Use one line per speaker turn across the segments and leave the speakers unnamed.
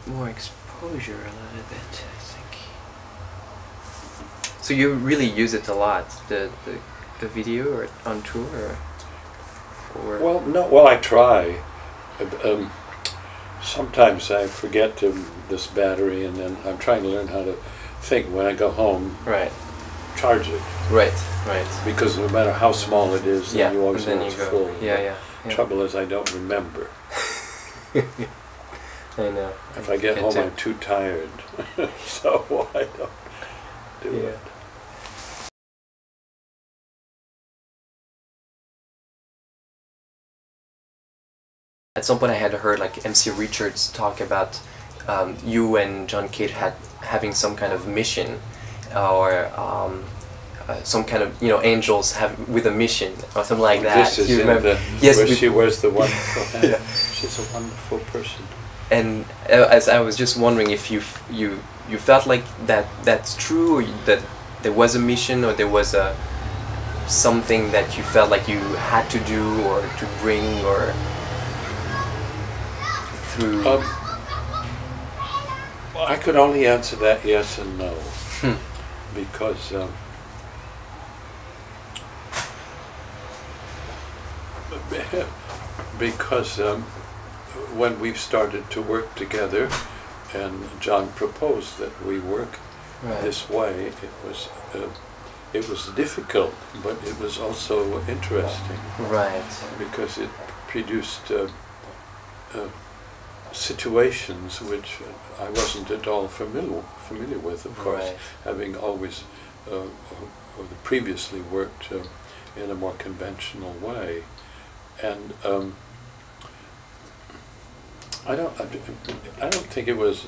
more exposure a little bit, I think. So you really use it a lot, the video, or on tour, or?
Well, no. Well, I try. Sometimes I forget this battery, and then I'm trying to learn how to think when I go home.
Right.
Charge it.
Right. Right.
Because no matter how small it is,
yeah,
then you always know it's full.
Yeah.
Trouble is, I don't remember.
I know.
If I get home, I'm too tired, so I don't do it.
At some point I had heard like MC Richards talk about you and John Cage having some kind of mission, or some kind of, angels with a mission or something like that.
This is where she wears the wonderful hat.
Yeah.
She's a wonderful person.
And as I was just wondering if you felt like that's true, or that there was a mission, or there was something that you felt like you had to do or to bring, or through.
I could only answer that yes and no, because when we started to work together, and John proposed that we work this way, it was difficult, but it was also interesting.
Right.
Because it produced situations which I wasn't at all familiar with, of course, having always previously worked in a more conventional way, and I didn't think it was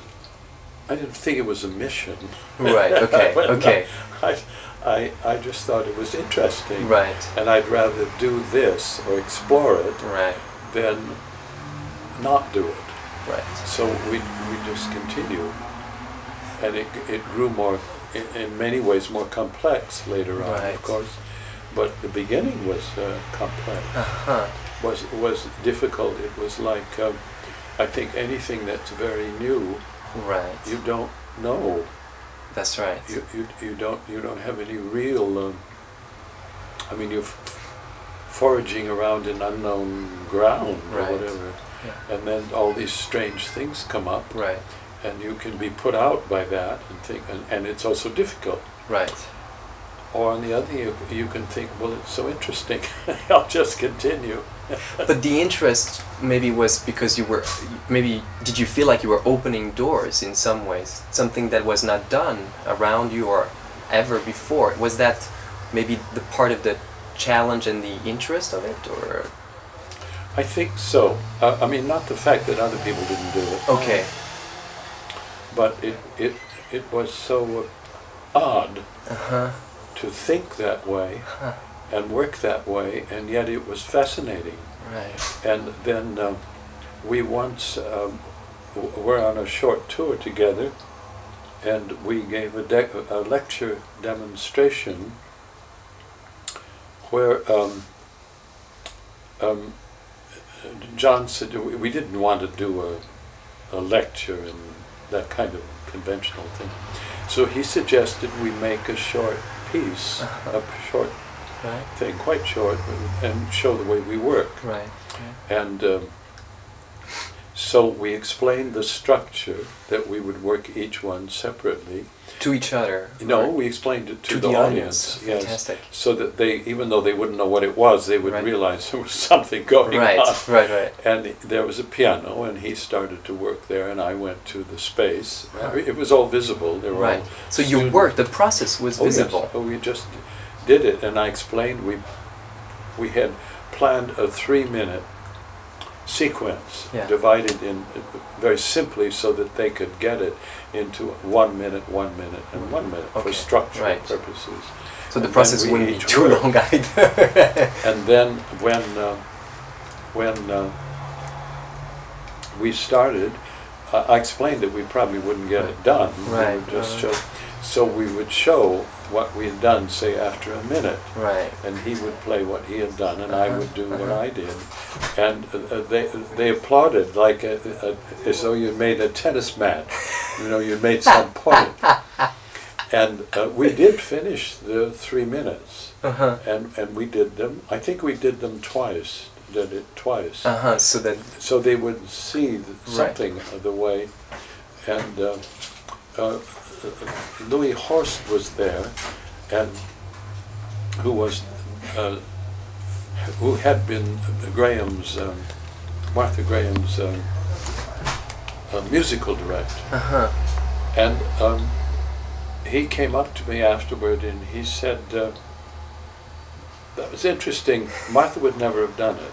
a mission.
Right. Okay. Okay.
I just thought it was interesting.
Right.
And I'd rather do this or explore it than not do it.
Right.
So we just continued, and it grew more, in many ways, more complex later on, of course. But the beginning was complex. Was difficult. It was like I think anything that's very new, you don't know.
That's right.
You don't have any real. I mean, you're foraging around in unknown ground or whatever, and then all these strange things come up, and you can be put out by that and think, and it's also difficult.
Right.
Or on the other hand, you can think, well, it's so interesting, I'll just continue.
But the interest maybe was because did you feel like you were opening doors in some ways? Something that was not done around you or ever before? Was that maybe the part of the challenge and the interest of it, or?
I think so. I mean, not the fact that other people didn't do it.
Okay.
But it was so odd to think that way and work that way, and yet it was fascinating.
Right.
And then we once were on a short tour together, and we gave a lecture demonstration where John said we didn't want to do a lecture and that kind of conventional thing. So he suggested we make a short piece, a short thing, quite short, and show the way we work.
Right.
And so we explained the structure, that we would work each one separately.
To each other?
No, we explained it to the audience.
Fantastic.
Yes, so that they, even though they wouldn't know what it was, they would realize there was something going on.
Right.
And there was a piano, and he started to work there, and I went to the space. It was all visible. There were all
so you worked, the process was visible.
Yes. We just did it, and I explained we had planned a 3-minute sequence, divided in very simply so that they could get it into 1 minute, 1 minute, and 1 minute for structural purposes.
So the process wouldn't be too long either.
And then when we started, I explained that we probably wouldn't get it done.
Right.
so we would show what we had done, say after a minute,
right?
And he would play what he had done, and I would do what I did, and they applauded like as though you made a tennis match, you know, you made some point. And we did finish the 3 minutes, and we did them. I think we did them twice. Did it twice. So they would see something of the way, and Louis Horst was there, and who had been Graham's, Martha Graham's musical director, and he came up to me afterward and he said, that was interesting, Martha would never have done it.